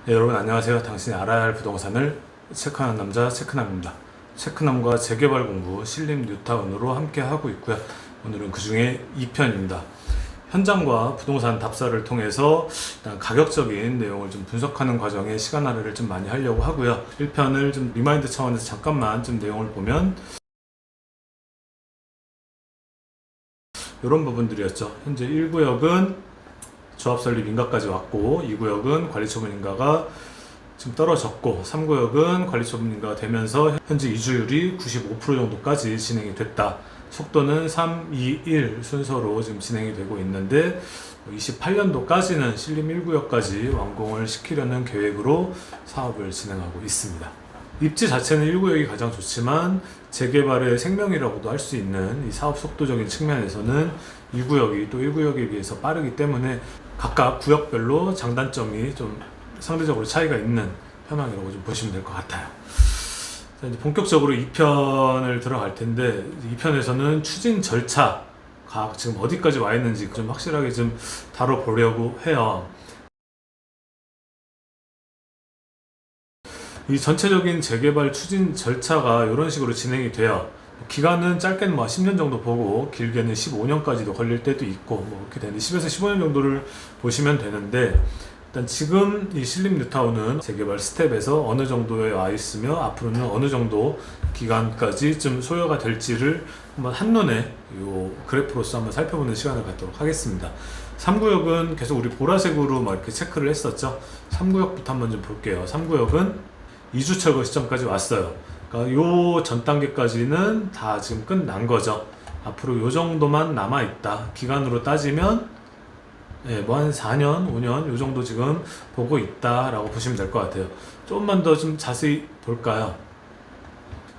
네, 여러분 안녕하세요. 당신이 알아야 할 부동산을 체크하는 남자 체크남입니다. 체크남과 재개발 공부 신림 뉴타운으로 함께 하고 있고요. 오늘은 그 중에 2편입니다. 현장과 부동산 답사를 통해서 일단 가격적인 내용을 좀 분석하는 과정에 시간 할애를 좀 많이 하려고 하고요. 1편을 좀 리마인드 차원에서 잠깐만 좀 내용을 보면 이런 부분들이었죠. 현재 1구역은 조합 설립 인가까지 왔고, 2구역은 관리처분 인가가 지금 떨어졌고, 3구역은 관리처분 인가가 되면서 현재 이주율이 95% 정도까지 진행이 됐다. 속도는 3, 2, 1 순서로 지금 진행이 되고 있는데 28년도까지는 신림 1구역까지 완공을 시키려는 계획으로 사업을 진행하고 있습니다. 입지 자체는 1구역이 가장 좋지만 재개발의 생명이라고도 할 수 있는 이 사업 속도적인 측면에서는 2구역이 또 1구역에 비해서 빠르기 때문에 각각 구역별로 장단점이 좀 상대적으로 차이가 있는 현황이라고 좀 보시면 될 것 같아요. 자, 이제 본격적으로 2편을 들어갈 텐데 2편에서는 추진 절차가 지금 어디까지 와 있는지 좀 확실하게 좀 다뤄보려고 해요. 이 전체적인 재개발 추진 절차가 이런 식으로 진행이 돼요. 기간은 짧게는 10년 정도 보고 길게는 15년까지도 걸릴 때도 있고 그렇게 되는데 10에서 15년 정도를 보시면 되는데, 일단 지금 이 신림 뉴타운은 재개발 스텝에서 어느 정도에 와 있으며 앞으로는 어느 정도 기간까지 좀 소요가 될지를 한번 한눈에 이 그래프로서 한번 살펴보는 시간을 갖도록 하겠습니다. 3구역은 계속 우리 보라색으로 이렇게 체크를 했었죠. 3구역부터 한번 좀 볼게요. 3구역은 이주 철거 시점까지 왔어요. 그러니까 요 전 단계까지는 다 지금 끝난 거죠. 앞으로 요 정도만 남아 있다. 기간으로 따지면 한 4년, 5년 요 정도 지금 보고 있다라고 보시면 될 것 같아요. 조금만 더 좀 자세히 볼까요?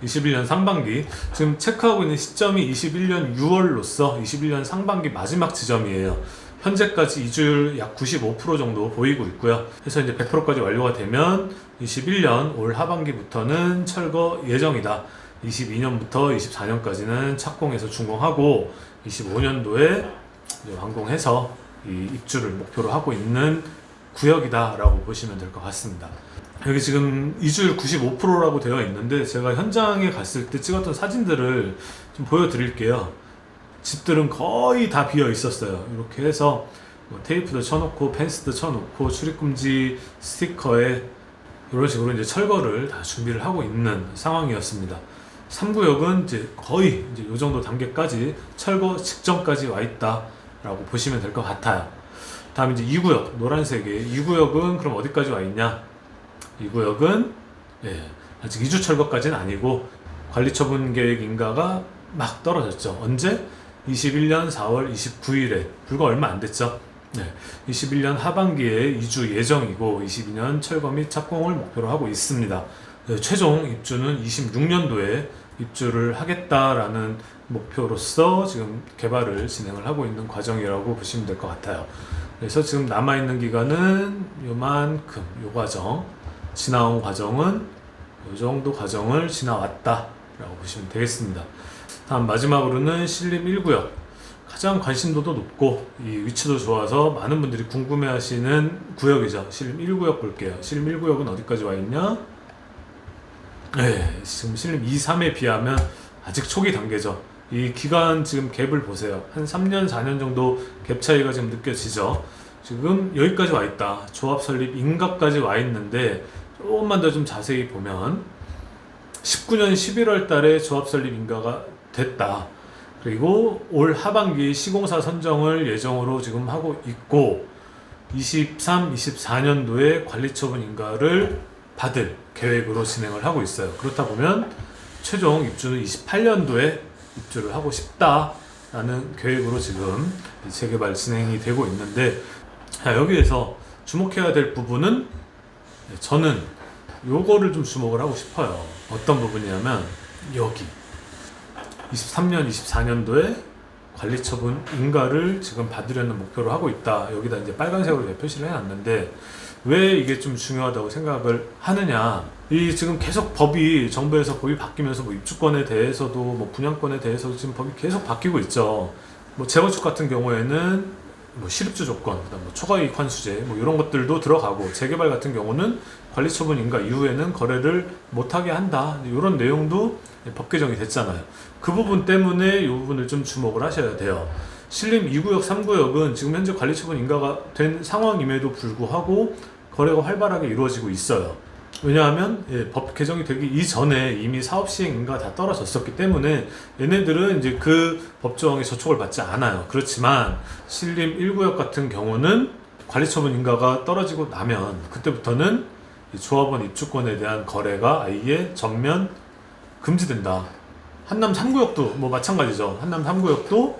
21년 상반기, 지금 체크하고 있는 시점이 21년 6월로서 21년 상반기 마지막 지점이에요. 현재까지 이주율 약 95% 정도 보이고 있고요. 그래서 이제 100%까지 완료가 되면 21년 올 하반기부터는 철거 예정이다. 22년부터 24년까지는 착공해서 준공하고 25년도에 완공해서 이 입주를 목표로 하고 있는 구역이다라고 보시면 될 것 같습니다. 여기 지금 이주율 95%라고 되어 있는데 제가 현장에 갔을 때 찍었던 사진들을 좀 보여드릴게요. 집들은 거의 다 비어 있었어요. 이렇게 해서 테이프도 쳐놓고 펜스도 쳐놓고 출입금지 스티커에 이런 식으로 이제 철거를 다 준비를 하고 있는 상황이었습니다. 3구역은 이제 거의 이제 이 정도 단계까지 철거 직전까지 와 있다라고 보시면 될 것 같아요. 다음 이제 2구역 노란색의 2구역은 그럼 어디까지 와 있냐? 2구역은 아직 이주 철거까지는 아니고 관리처분 계획 인가가 막 떨어졌죠. 언제? 21년 4월 29일에 불과 얼마 안 됐죠. 21년 하반기에 이주 예정이고 22년 철거 및 착공을 목표로 하고 있습니다. 최종 입주는 26년도에 입주를 하겠다라는 목표로서 지금 개발을 진행을 하고 있는 과정이라고 보시면 될 것 같아요. 그래서 지금 남아있는 기간은 요만큼, 요 과정, 지나온 과정은 요 정도 과정을 지나왔다라고 보시면 되겠습니다. 다음 마지막으로는 신림 1구역, 가장 관심도도 높고 이 위치도 좋아서 많은 분들이 궁금해하시는 구역이죠. 신림 1구역 볼게요. 신림 1구역은 어디까지 와 있냐? 지금 신림 2, 3에 비하면 아직 초기 단계죠. 이 기간 지금 갭을 보세요. 한 3년, 4년 정도 갭 차이가 지금 느껴지죠. 지금 여기까지 와 있다. 조합 설립 인가까지 와 있는데 조금만 더 좀 자세히 보면 19년 11월 달에 조합 설립 인가가 됐다. 그리고 올 하반기 시공사 선정을 예정으로 지금 하고 있고 23, 24년도에 관리처분 인가를 받을 계획으로 진행을 하고 있어요. 그렇다 보면 최종 입주는 28년도에 입주를 하고 싶다라는 계획으로 지금 재개발 진행이 되고 있는데, 여기에서 주목해야 될 부분은 저는 요거를 좀 주목을 하고 싶어요. 어떤 부분이냐면 여기 23년, 24년도에 관리처분 인가를 지금 받으려는 목표로 하고 있다. 여기다 이제 빨간색으로 표시를 해놨는데 왜 이게 좀 중요하다고 생각을 하느냐? 이 지금 계속 정부에서 법이 바뀌면서 입주권에 대해서도 분양권에 대해서도 지금 법이 계속 바뀌고 있죠. 재건축 같은 경우에는 뭐 실입주 조건, 그다음 뭐 초과이익 환수제 뭐 이런 것들도 들어가고, 재개발 같은 경우는 관리처분 인가 이후에는 거래를 못하게 한다, 이런 내용도 법 개정이 됐잖아요. 그 부분 때문에 이 부분을 좀 주목을 하셔야 돼요. 신림 2구역, 3구역은 지금 현재 관리처분 인가가 된 상황임에도 불구하고 거래가 활발하게 이루어지고 있어요. 왜냐하면 법 개정이 되기 이전에 이미 사업 시행 인가가 다 떨어졌었기 때문에 얘네들은 이제 그 법조항에 저촉을 받지 않아요. 그렇지만 신림 1구역 같은 경우는 관리처분 인가가 떨어지고 나면 그때부터는 이 조합원 입주권에 대한 거래가 아예 전면 금지된다. 한남 3구역도 뭐 마찬가지죠. 한남 3구역도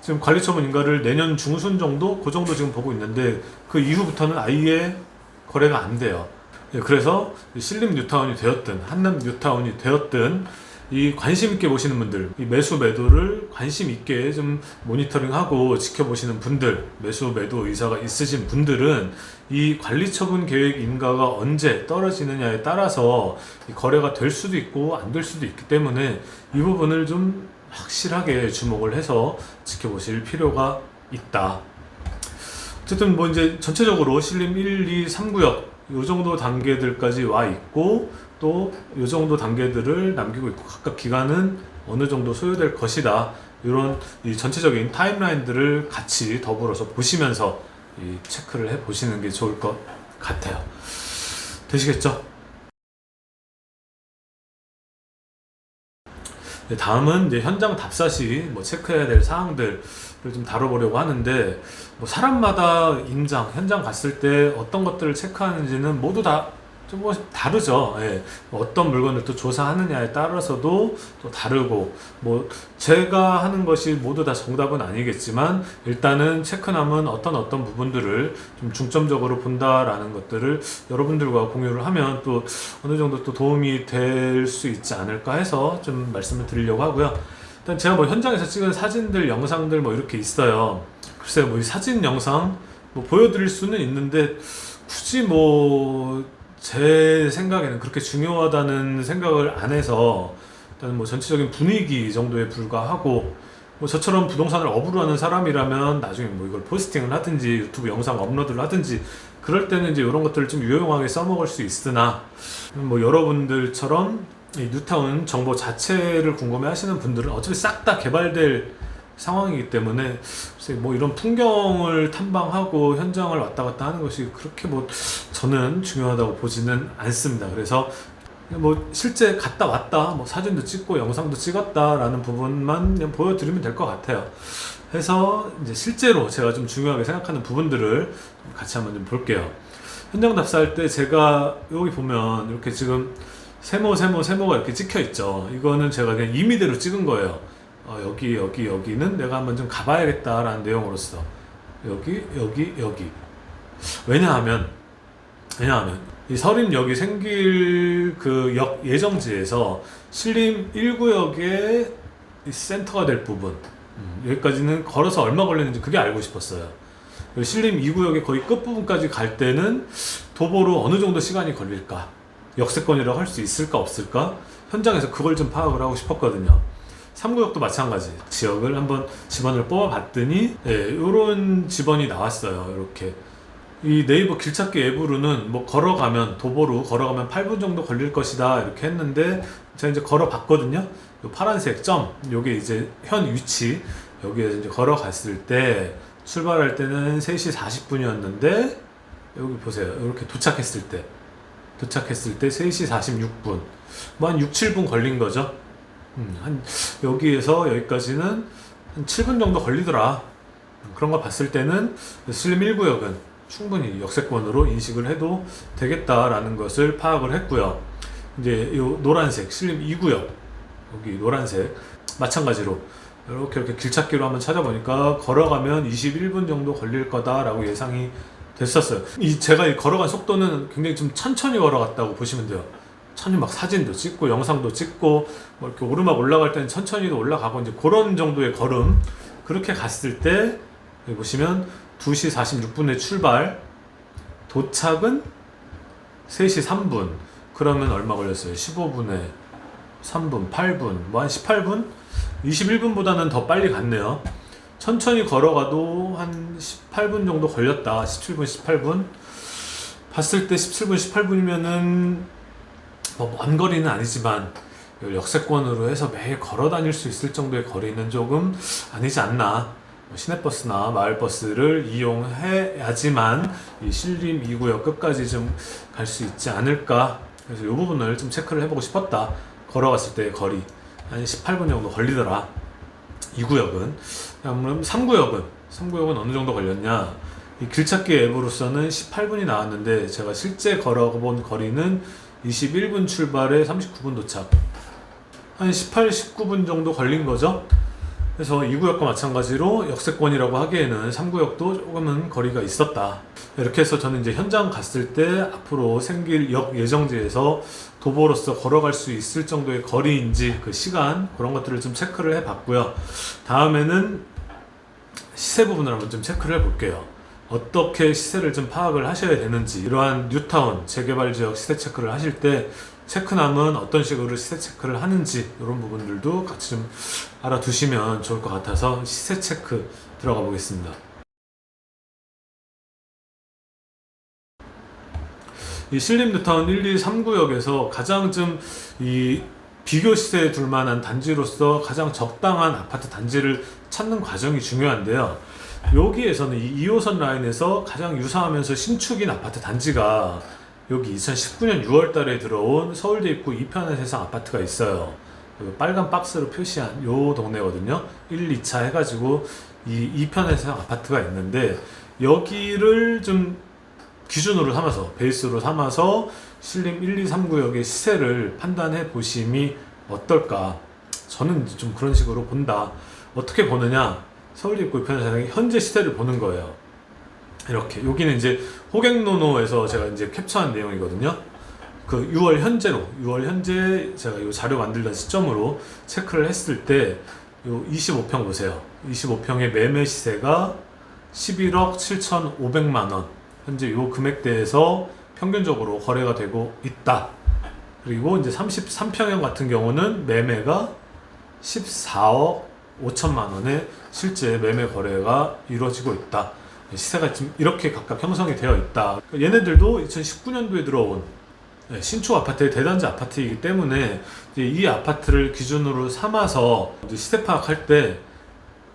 지금 관리처분 인가를 내년 중순 정도, 그 정도 지금 보고 있는데 그 이후부터는 아예 거래가 안 돼요. 그래서 신림 뉴타운이 되었든 한남 뉴타운이 되었든 이 관심 있게 보시는 분들, 이 매수 매도를 관심 있게 좀 모니터링하고 지켜보시는 분들, 매수 매도 의사가 있으신 분들은 이 관리처분 계획 인가가 언제 떨어지느냐에 따라서 이 거래가 될 수도 있고 안 될 수도 있기 때문에 이 부분을 좀 확실하게 주목을 해서 지켜보실 필요가 있다. 어쨌든 뭐 이제 전체적으로 신림 1, 2, 3구역 요 정도 단계들까지 와 있고, 또 요 정도 단계들을 남기고 있고, 각각 기간은 어느 정도 소요될 것이다, 이런 이 전체적인 타임라인들을 같이 더불어서 보시면서 이 체크를 해 보시는 게 좋을 것 같아요. 되시겠죠? 다음은 이제 현장 답사시 뭐 체크해야 될 사항들을 좀 다뤄보려고 하는데, 뭐 사람마다 임장, 현장 갔을 때 어떤 것들을 체크하는지는 모두 다 좀 뭐 다르죠. 예. 어떤 물건을 또 조사하느냐에 따라서도 또 다르고, 뭐 제가 하는 것이 모두 다 정답은 아니겠지만 일단은 체크남은 어떤 부분들을 좀 중점적으로 본다라는 것들을 여러분들과 공유를 하면 또 어느 정도 또 도움이 될 수 있지 않을까 해서 좀 말씀을 드리려고 하고요. 일단 제가 뭐 현장에서 찍은 사진들, 영상들 뭐 이렇게 있어요. 글쎄요, 뭐 이 사진, 영상 뭐 보여드릴 수는 있는데 굳이 뭐 제 생각에는 그렇게 중요하다는 생각을 안 해서, 일단 뭐 전체적인 분위기 정도에 불과하고, 뭐 저처럼 부동산을 업으로 하는 사람이라면 나중에 뭐 이걸 포스팅을 하든지 유튜브 영상 업로드를 하든지 그럴 때는 이제 이런 것들을 좀 유용하게 써먹을 수 있으나, 뭐 여러분들처럼 이 뉴타운 정보 자체를 궁금해 하시는 분들은 어차피 싹 다 개발될 상황이기 때문에 뭐 이런 풍경을 탐방하고 현장을 왔다 갔다 하는 것이 그렇게 뭐 저는 중요하다고 보지는 않습니다. 그래서 뭐 실제 갔다 왔다, 뭐 사진도 찍고 영상도 찍었다라는 부분만 그냥 보여드리면 될 것 같아요. 해서 이제 실제로 제가 좀 중요하게 생각하는 부분들을 같이 한번 좀 볼게요. 현장 답사할 때 제가 여기 보면 이렇게 지금 세모가 이렇게 찍혀 있죠. 이거는 제가 그냥 임의대로 찍은 거예요. 여기는 내가 한번 좀 가봐야겠다라는 내용으로서 여기. 왜냐하면 이 서림역이 생길 그 역 예정지에서 신림 1구역의 센터가 될 부분, 여기까지는 걸어서 얼마 걸리는지 그게 알고 싶었어요. 신림 2구역의 거의 끝부분까지 갈 때는 도보로 어느 정도 시간이 걸릴까, 역세권이라고 할 수 있을까 없을까, 현장에서 그걸 좀 파악을 하고 싶었거든요. 3구역도 마찬가지, 지역을 한번 지번을 뽑아봤더니 이런 지번이 나왔어요. 이렇게 이 네이버 길찾기 앱으로는 뭐 도보로 걸어가면 8분 정도 걸릴 것이다 이렇게 했는데, 제가 이제 걸어봤거든요. 요 파란색 점, 요게 이제 현 위치, 여기에 이제 걸어갔을 때 출발할 때는 3시 40분이었는데 여기 보세요. 이렇게 도착했을 때 3시 46분, 뭐 한 6, 7분 걸린 거죠. 한 여기에서 여기까지는 한 7분 정도 걸리더라. 그런 거 봤을 때는 신림 1구역은 충분히 역세권으로 인식을 해도 되겠다라는 것을 파악을 했고요. 이제 이 노란색 신림 2구역, 여기 노란색 마찬가지로 이렇게 길찾기로 한번 찾아보니까 걸어가면 21분 정도 걸릴 거다라고 예상이 됐었어요. 제가 걸어간 속도는 굉장히 좀 천천히 걸어갔다고 보시면 돼요. 천천히 막 사진도 찍고 영상도 찍고 뭐 이렇게 오르막 올라갈 때는 천천히도 올라가고, 이제 그런 정도의 걸음, 그렇게 갔을 때 여기 보시면 2시 46분에 출발, 도착은 3시 3분, 그러면 얼마 걸렸어요? 15분에 3분, 8분, 뭐 한 18분? 21분보다는 더 빨리 갔네요. 천천히 걸어가도 한 18분 정도 걸렸다. 17분, 18분. 봤을 때 17분, 18분이면은 먼 거리는 아니지만 역세권으로 해서 매일 걸어 다닐 수 있을 정도의 거리는 조금 아니지 않나. 시내버스나 마을버스를 이용해야지만 이 신림 2구역 끝까지 좀 갈 수 있지 않을까. 그래서 이 부분을 좀 체크를 해보고 싶었다. 걸어갔을 때의 거리 한 18분 정도 걸리더라. 2구역은. 그럼 3구역은 어느 정도 걸렸냐. 이 길찾기 앱으로서는 18분이 나왔는데 제가 실제 걸어본 거리는 21분 출발에 39분 도착, 한 18, 19분 정도 걸린 거죠. 그래서 2구역과 마찬가지로 역세권이라고 하기에는 3구역도 조금은 거리가 있었다. 이렇게 해서 저는 이제 현장 갔을 때 앞으로 생길 역 예정지에서 도보로서 걸어갈 수 있을 정도의 거리인지 그 시간 그런 것들을 좀 체크를 해 봤고요. 다음에는 시세 부분을 한번 좀 체크를 해 볼게요. 어떻게 시세를 좀 파악을 하셔야 되는지, 이러한 뉴타운 재개발 지역 시세 체크를 하실 때 체크남은 어떤 식으로 시세 체크를 하는지 이런 부분들도 같이 좀 알아두시면 좋을 것 같아서 시세 체크 들어가 보겠습니다. 이 신림 뉴타운 1, 2, 3구역에서 가장 좀 이 비교 시세에 둘만한 단지로서 가장 적당한 아파트 단지를 찾는 과정이 중요한데요. 여기에서는 이 2호선 라인에서 가장 유사하면서 신축인 아파트 단지가 여기 2019년 6월 달에 들어온 서울대 입구 2편의 세상 아파트가 있어요. 빨간 박스로 표시한 요 동네거든요. 1, 2차 해가지고 이 2편의 세상 아파트가 있는데, 여기를 좀 기준으로 삼아서, 베이스로 삼아서 신림 1, 2, 3구역의 시세를 판단해 보심이 어떨까. 저는 좀 그런 식으로 본다. 어떻게 보느냐, 서울대 입구 2편의 세상의 현재 시세를 보는 거예요. 이렇게 여기는 이제 호갱노노에서 제가 이제 캡처한 내용이거든요. 그 6월 현재 제가 이 자료 만들던 시점으로 체크를 했을 때 요 25평 보세요. 25평의 매매 시세가 11억 7,500만 원. 현재 요 금액대에서 평균적으로 거래가 되고 있다. 그리고 이제 33평형 같은 경우는 매매가 14억 5천만 원에 실제 매매 거래가 이루어지고 있다. 시세가 지금 이렇게 각각 형성이 되어 있다. 얘네들도 2019년도에 들어온 신축 아파트의 대단지 아파트이기 때문에 이 아파트를 기준으로 삼아서 시세 파악할 때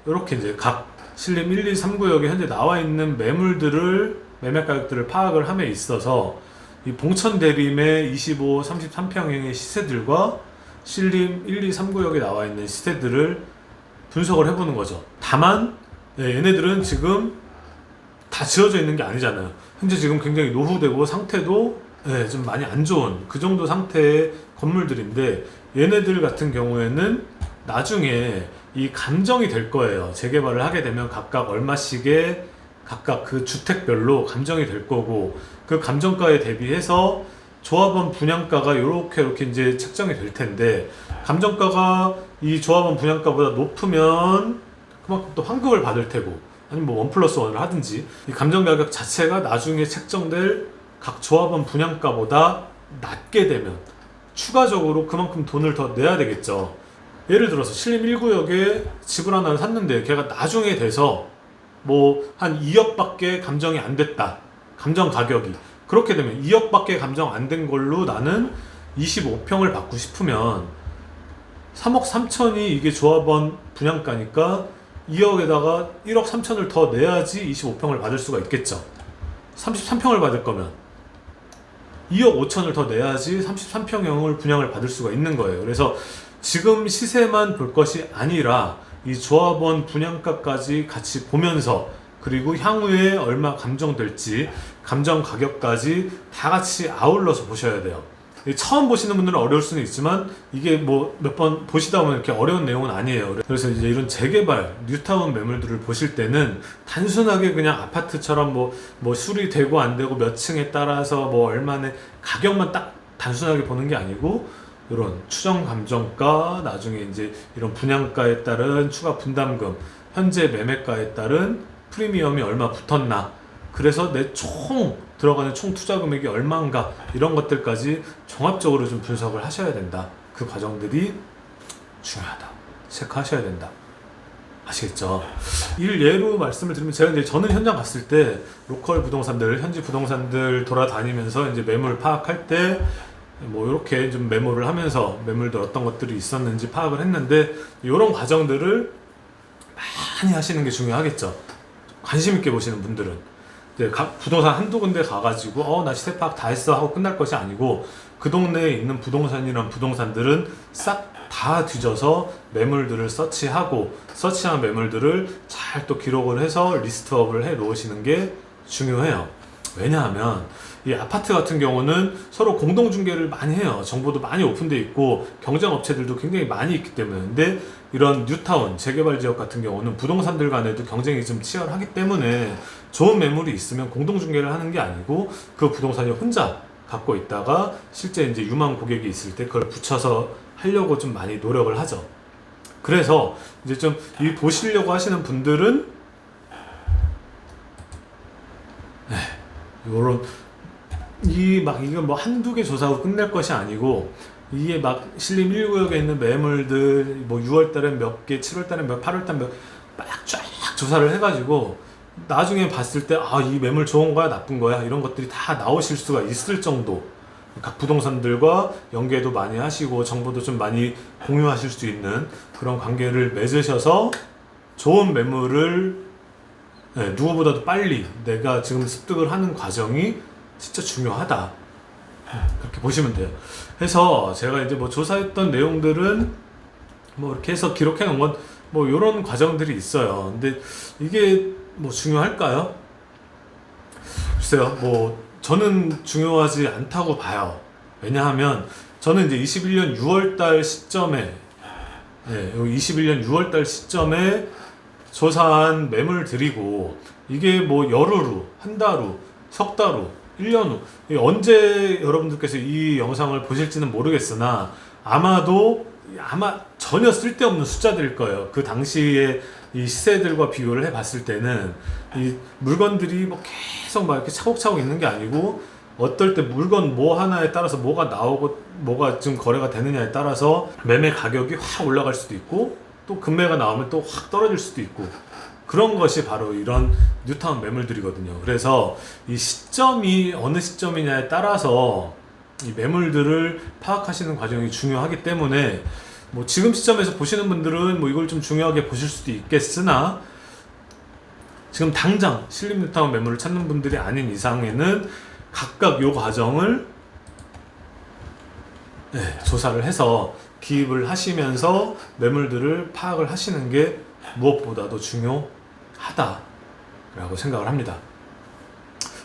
이렇게 이제 각 신림 1, 2, 3구역에 현재 나와 있는 매매 가격들을 파악을 함에 있어서 이 봉천 대림의 25, 33평형의 시세들과 신림 1, 2, 3구역에 나와 있는 시세들을 분석을 해보는 거죠. 다만 얘네들은 지금 다 지어져 있는 게 아니잖아요. 현재 지금 굉장히 노후되고 상태도 좀 많이 안 좋은 그 정도 상태의 건물들인데, 얘네들 같은 경우에는 나중에 이 감정이 될 거예요. 재개발을 하게 되면 각각 얼마씩의 각각 그 주택별로 감정이 될 거고, 그 감정가에 대비해서 조합원 분양가가 이렇게 이제 책정이 될 텐데, 감정가가 이 조합원 분양가보다 높으면 그만큼 또 환급을 받을 테고, 아니면 뭐 1+1을 하든지, 이 감정 가격 자체가 나중에 책정될 각 조합원 분양가보다 낮게 되면 추가적으로 그만큼 돈을 더 내야 되겠죠. 예를 들어서 신림 1구역에 집을 하나 샀는데 걔가 나중에 돼서 뭐 한 2억밖에 감정이 안 됐다. 감정 가격이. 그렇게 되면 2억밖에 감정 안 된 걸로 나는 25평을 받고 싶으면 3억 3천이 이게 조합원 분양가니까 2억에다가 1억 3천을 더 내야지 25평을 받을 수가 있겠죠. 33평을 받을 거면 2억 5천을 더 내야지 33평형을 분양을 받을 수가 있는 거예요. 그래서 지금 시세만 볼 것이 아니라 이 조합원 분양가까지 같이 보면서, 그리고 향후에 얼마 감정될지 감정 가격까지 다 같이 아울러서 보셔야 돼요. 처음 보시는 분들은 어려울 수는 있지만 이게 뭐 몇 번 보시다 보면 이렇게 어려운 내용은 아니에요. 그래서 이제 이런 재개발 뉴타운 매물들을 보실 때는 단순하게 그냥 아파트처럼 뭐 수리되고 안 되고 몇 층에 따라서 뭐 얼마의 가격만 딱 단순하게 보는 게 아니고, 이런 추정 감정가, 나중에 이제 이런 분양가에 따른 추가 분담금, 현재 매매가에 따른 프리미엄이 얼마 붙었나, 그래서 내 들어가는 총 투자 금액이 얼마인가, 이런 것들까지 종합적으로 좀 분석을 하셔야 된다. 그 과정들이 중요하다. 체크하셔야 된다. 아시겠죠? 예로 말씀을 드리면 제가 이제 저는 현장 갔을 때 로컬 부동산들, 현지 부동산들 돌아다니면서 이제 매물 파악할 때 뭐 이렇게 좀 메모를 하면서 매물들 어떤 것들이 있었는지 파악을 했는데 이런 과정들을 많이 하시는 게 중요하겠죠. 관심 있게 보시는 분들은 이제 각 부동산 한두 군데 가가지고 나 시세 파악 다 했어 하고 끝날 것이 아니고 그 동네에 있는 부동산이란 부동산들은 싹 다 뒤져서 매물들을 서치하고 서치한 매물들을 잘 또 기록을 해서 리스트업을 해 놓으시는 게 중요해요. 왜냐하면 이 아파트 같은 경우는 서로 공동 중개를 많이 해요. 정보도 많이 오픈되어 있고 경쟁 업체들도 굉장히 많이 있기 때문에. 근데 이런 뉴타운 재개발 지역 같은 경우는 부동산들 간에도 경쟁이 좀 치열하기 때문에 좋은 매물이 있으면 공동 중개를 하는 게 아니고 그 부동산이 혼자 갖고 있다가 실제 이제 유망 고객이 있을 때 그걸 붙여서 하려고 좀 많이 노력을 하죠. 그래서 이제 좀 이 보시려고 하시는 분들은 요런 이건 뭐 한두 개 조사하고 끝낼 것이 아니고 이게 막 신림 1구역에 있는 매물들 뭐 6월달에 몇 개, 7월달에 몇, 8월달에 몇 막 쫙 조사를 해가지고 나중에 봤을 때 이 매물 좋은 거야 나쁜 거야 이런 것들이 다 나오실 수가 있을 정도 각 부동산들과 연계도 많이 하시고 정보도 좀 많이 공유하실 수 있는 그런 관계를 맺으셔서 좋은 매물을 누구보다도 빨리 내가 지금 습득을 하는 과정이 진짜 중요하다. 그렇게 보시면 돼요. 그래서 제가 이제 뭐 조사했던 내용들은 뭐 이렇게 해서 기록해 놓은 건 뭐 이런 과정들이 있어요. 근데 이게 뭐 중요할까요? 글쎄요. 뭐 저는 중요하지 않다고 봐요. 왜냐하면 저는 이제 21년 6월달 시점에 21년 6월달 시점에 조사한 매물들이고 이게 뭐 열흘 후, 한 달 후, 석 달 후, 1년 후 언제 여러분들께서 이 영상을 보실지는 모르겠으나 아마 전혀 쓸데없는 숫자들일 거예요. 그 당시에 이 시세들과 비교를 해봤을 때는 이 물건들이 뭐 계속 막 이렇게 차곡차곡 있는 게 아니고 어떨 때 물건 뭐 하나에 따라서 뭐가 나오고 뭐가 지금 거래가 되느냐에 따라서 매매 가격이 확 올라갈 수도 있고 또 금매가 나오면 또 확 떨어질 수도 있고 그런 것이 바로 이런 뉴타운 매물들이거든요. 그래서 이 시점이 어느 시점이냐에 따라서 이 매물들을 파악하시는 과정이 중요하기 때문에 뭐 지금 시점에서 보시는 분들은 뭐 이걸 좀 중요하게 보실 수도 있겠으나 지금 당장 신림 뉴타운 매물을 찾는 분들이 아닌 이상에는 각각 요 과정을 조사를 해서 기입을 하시면서 매물들을 파악을 하시는 게 무엇보다도 중요하다라고 생각을 합니다.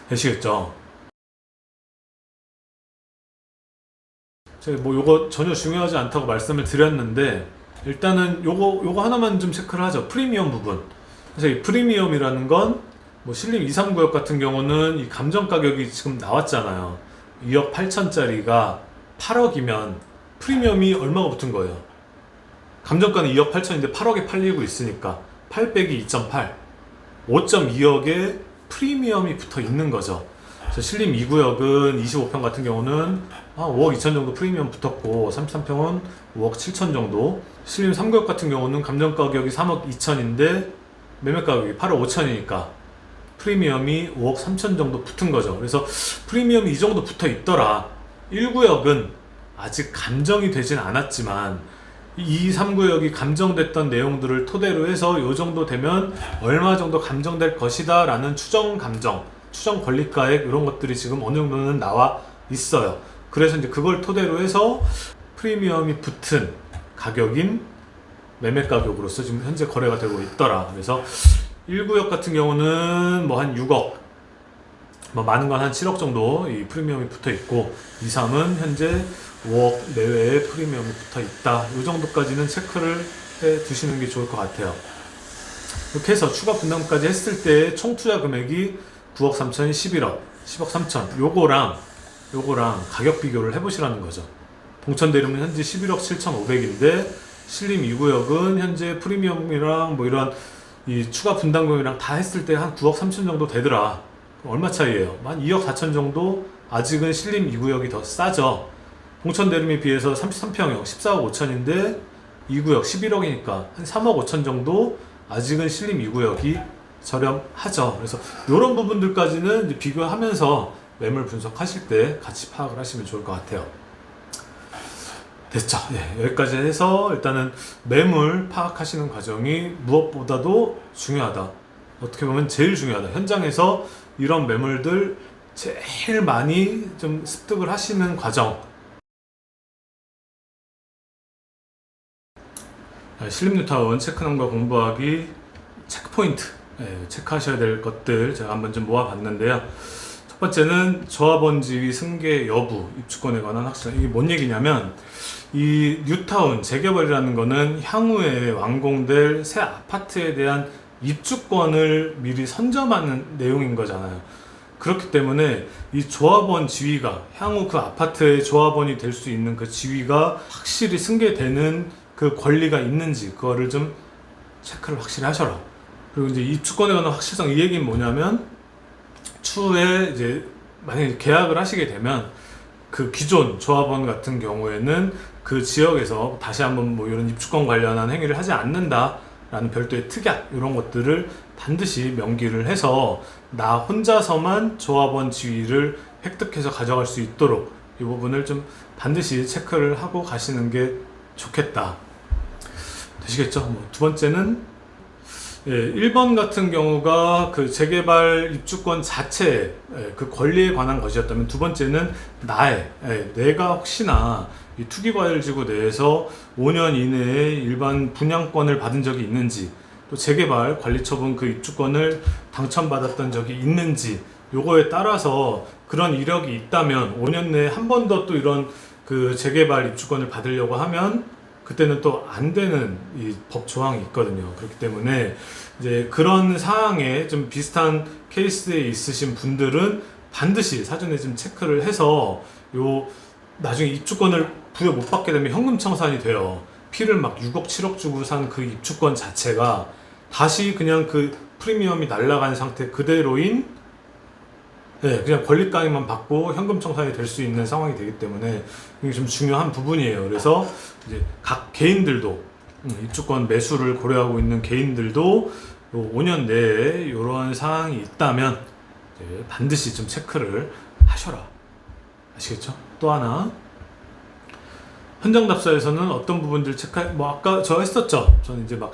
되시겠죠? 제가 뭐 요거 전혀 중요하지 않다고 말씀을 드렸는데 일단은 요거 하나만 좀 체크를 하죠. 프리미엄 부분. 그래서 이 프리미엄이라는 건 뭐 신림 2, 3구역 같은 경우는 이 감정 가격이 지금 나왔잖아요. 2억 8천짜리가 8억이면 프리미엄이 얼마가 붙은 거예요? 감정가는 2억 8천인데 8억에 팔리고 있으니까 8 빼기 2.8 5.2억에 프리미엄이 붙어 있는 거죠. 그래서 신림 2구역은 25평 같은 경우는 5억 2천 정도 프리미엄 붙었고 33평은 5억 7천 정도. 신림 3구역 같은 경우는 감정가격이 3억 2천인데 매매가격이 8억 5천이니까 프리미엄이 5억 3천 정도 붙은 거죠. 그래서 프리미엄이 이 정도 붙어 있더라. 1구역은 아직 감정이 되진 않았지만 2, 3구역이 감정됐던 내용들을 토대로 해서 이 정도 되면 얼마 정도 감정될 것이다 라는 추정 권리가액 이런 것들이 지금 어느 정도는 나와 있어요. 그래서 이제 그걸 토대로 해서 프리미엄이 붙은 가격인 매매 가격으로서 지금 현재 거래가 되고 있더라. 그래서 1구역 같은 경우는 뭐 한 6억, 뭐 많은 건 한 7억 정도 이 프리미엄이 붙어 있고 2, 3은 현재 5억 내외의 프리미엄이 붙어 있다. 이 정도까지는 체크를 해 두시는 게 좋을 것 같아요. 이렇게 해서 추가 분담까지 했을 때 총 투자 금액이 9억 3천이 11억, 10억 3천. 요거랑 가격 비교를 해보시라는 거죠. 봉천대림은 현재 11억 7,500인데 신림 2구역은 현재 프리미엄이랑 뭐 이런 이 추가 분담금이랑 다 했을 때 한 9억 3천 정도 되더라. 얼마 차이예요? 한 2억 4천 정도. 아직은 신림 2구역이 더 싸죠. 봉천대림에 비해서 33평형 14억 5천인데 2구역 11억이니까 한 3억 5천 정도 아직은 신림 2구역이 저렴하죠. 그래서 이런 부분들까지는 이제 비교하면서 매물 분석하실 때 같이 파악을 하시면 좋을 것 같아요. 됐죠. 예, 여기까지 해서 일단은 매물 파악하시는 과정이 무엇보다도 중요하다. 어떻게 보면 제일 중요하다. 현장에서 이런 매물들 제일 많이 좀 습득을 하시는 과정. 신림뉴타운 체크넘버 공부하기 체크포인트, 체크하셔야 될 것들 제가 한번 좀 모아봤는데요. 첫 번째는 조합원 지위 승계 여부, 입주권에 관한 확실한. 이게 뭔 얘기냐면 이 뉴타운 재개발이라는 거는 향후에 완공될 새 아파트에 대한 입주권을 미리 선점하는 내용인 거잖아요. 그렇기 때문에 이 조합원 지위가 향후 그 아파트의 조합원이 될 수 있는 그 지위가 확실히 승계되는 그 권리가 있는지 그거를 좀 체크를 확실히 하셔라. 그리고 이제 입주권에 관한 확실성, 이 얘기는 뭐냐면 추후에 이제 만약에 계약을 하시게 되면 그 기존 조합원 같은 경우에는 그 지역에서 다시 한번 뭐 이런 입주권 관련한 행위를 하지 않는다 라는 별도의 특약, 이런 것들을 반드시 명기를 해서 나 혼자서만 조합원 지위를 획득해서 가져갈 수 있도록 이 부분을 좀 반드시 체크를 하고 가시는 게 좋겠다. 되시겠죠? 두 번째는 1번 같은 경우가 그 재개발 입주권 자체의 그 권리에 관한 것이었다면, 두 번째는 내가 혹시나 이 투기과열지구 내에서 5년 이내에 일반 분양권을 받은 적이 있는지, 또 재개발 관리처분 그 입주권을 당첨받았던 적이 있는지, 요거에 따라서 그런 이력이 있다면 5년 내에 한 번 더 또 이런 그 재개발 입주권을 받으려고 하면 그때는 또 안 되는 이 법 조항이 있거든요. 그렇기 때문에 이제 그런 사항에 좀 비슷한 케이스에 있으신 분들은 반드시 사전에 좀 체크를 해서 요 나중에 입주권을 부여 못 받게 되면 현금 청산이 돼요. 피를 막 6억 7억 주고 산 그 입주권 자체가 다시 그냥 그 프리미엄이 날아간 상태 그대로인 그냥 권리가액만 받고 현금 청산이 될 수 있는 상황이 되기 때문에 이게 좀 중요한 부분이에요. 그래서 이제 각 개인들도 입주권 매수를 고려하고 있는 개인들도 5년 내에 이러한 사항이 있다면 반드시 좀 체크를 하셔라. 아시겠죠? 또 하나, 현장 답사에서는 어떤 부분들 아까 저 했었죠. 저는 이제 막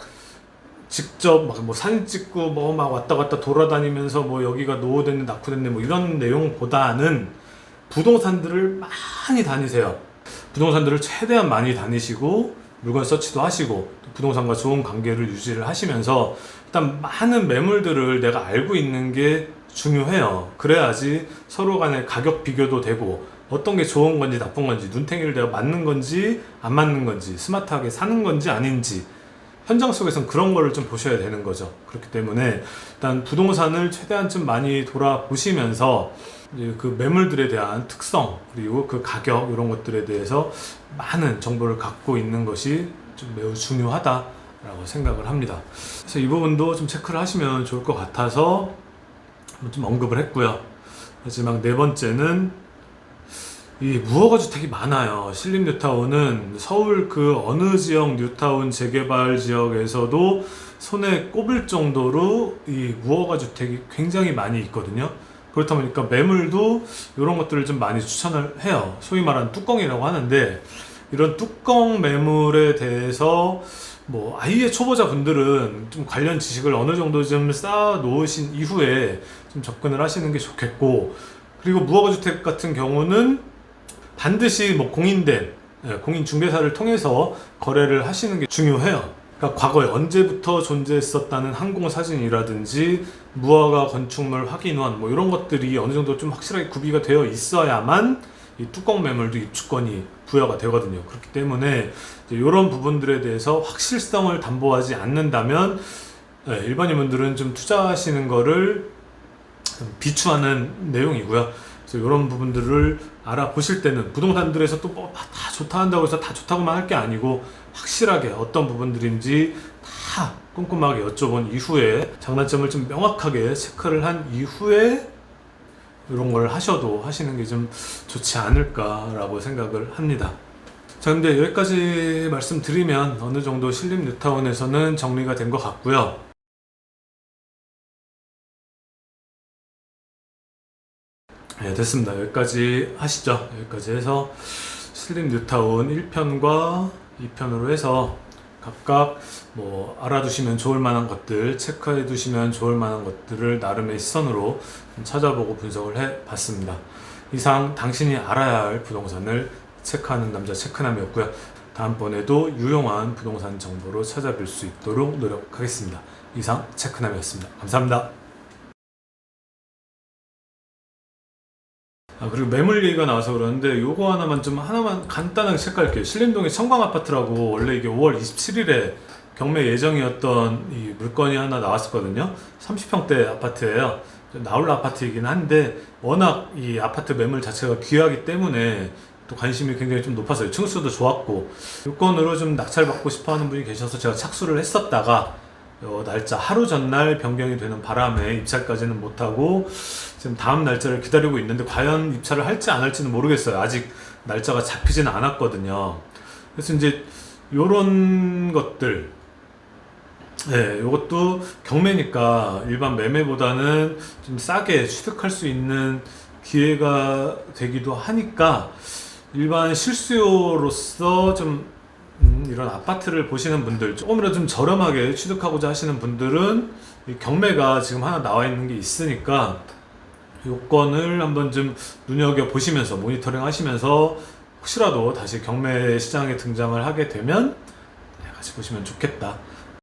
직접 뭐 사진 찍고 뭐 막 왔다 갔다 돌아다니면서 뭐 여기가 노후됐네 낙후됐네 뭐 이런 내용보다는 부동산들을 많이 다니세요. 부동산들을 최대한 많이 다니시고 물건 서치도 하시고 부동산과 좋은 관계를 유지를 하시면서 일단 많은 매물들을 내가 알고 있는 게 중요해요. 그래야지 서로 간에 가격 비교도 되고 어떤 게 좋은 건지 나쁜 건지, 눈탱이를 내가 맞는 건지 안 맞는 건지, 스마트하게 사는 건지 아닌지 현장 속에서는 그런 거를 좀 보셔야 되는 거죠. 그렇기 때문에 일단 부동산을 최대한 좀 많이 돌아보시면서 그 매물들에 대한 특성 그리고 그 가격 이런 것들에 대해서 많은 정보를 갖고 있는 것이 좀 매우 중요하다라고 생각을 합니다. 그래서 이 부분도 좀 체크를 하시면 좋을 것 같아서 좀 언급을 했고요. 마지막 네 번째는 이 무허가 주택이 많아요. 신림 뉴타운은 서울 그 어느 지역 뉴타운 재개발 지역에서도 손에 꼽을 정도로 이 무허가 주택이 굉장히 많이 있거든요. 그렇다 보니까 매물도 이런 것들을 좀 많이 추천을 해요. 소위 말하는 뚜껑이라고 하는데, 이런 뚜껑 매물에 대해서 뭐 아예 초보자 분들은 좀 관련 지식을 어느 정도 좀 쌓아 놓으신 이후에 좀 접근을 하시는 게 좋겠고, 그리고 무허가 주택 같은 경우는 반드시 뭐 공인중개사를 통해서 거래를 하시는 게 중요해요. 그러니까 과거에 언제부터 존재했었다는 항공사진이라든지 무허가 건축물 확인원 뭐 이런 것들이 어느 정도 좀 확실하게 구비가 되어 있어야만 이 뚜껑 매물도 입주권이 부여가 되거든요. 그렇기 때문에 이런 부분들에 대해서 확실성을 담보하지 않는다면 일반인분들은 좀 투자하시는 거를 비추하는 내용이고요. 그래서 이런 부분들을 알아보실 때는 부동산들에서 또 뭐 다 좋다 한다고 해서 다 좋다고만 할 게 아니고 확실하게 어떤 부분들인지 다 꼼꼼하게 여쭤본 이후에 장단점을 좀 명확하게 체크를 한 이후에 이런 걸 하시는 게 좀 좋지 않을까라고 생각을 합니다. 자, 근데 여기까지 말씀드리면 어느 정도 신림 뉴타운에서는 정리가 된 것 같고요. 네, 됐습니다. 여기까지 하시죠. 여기까지 해서 신림 뉴타운 1편과 2편으로 해서 각각 뭐 알아두시면 좋을 만한 것들, 체크해 두시면 좋을 만한 것들을 나름의 시선으로 좀 찾아보고 분석을 해 봤습니다. 이상 당신이 알아야 할 부동산을 체크하는 남자 체크남이었고요. 다음번에도 유용한 부동산 정보로 찾아뵐 수 있도록 노력하겠습니다. 이상 체크남이었습니다. 감사합니다. 그리고 매물 얘기가 나와서 그러는데 요거 하나만 간단하게 체크할게요. 신림동의 청광아파트라고 원래 이게 5월 27일에 경매 예정이었던 이 물건이 하나 나왔었거든요. 30평대 아파트예요. 나홀 아파트이긴 한데 워낙 이 아파트 매물 자체가 귀하기 때문에 또 관심이 굉장히 좀 높았어요. 층수도 좋았고 요건으로 좀 낙찰받고 싶어하는 분이 계셔서 제가 착수를 했었다가 날짜 하루 전날 변경이 되는 바람에 입찰까지는 못하고 지금 다음 날짜를 기다리고 있는데 과연 입찰을 할지 안 할지는 모르겠어요. 아직 날짜가 잡히지는 않았거든요. 그래서 이제 요런 것들, 네, 요것도 경매니까 일반 매매보다는 좀 싸게 취득할 수 있는 기회가 되기도 하니까 일반 실수요로서 좀 이런 아파트를 보시는 분들, 조금이라도 좀 저렴하게 취득하고자 하시는 분들은 이 경매가 지금 하나 나와 있는 게 있으니까 요건을 한번 좀 눈여겨보시면서 모니터링 하시면서 혹시라도 다시 경매 시장에 등장을 하게 되면 같이 보시면 좋겠다.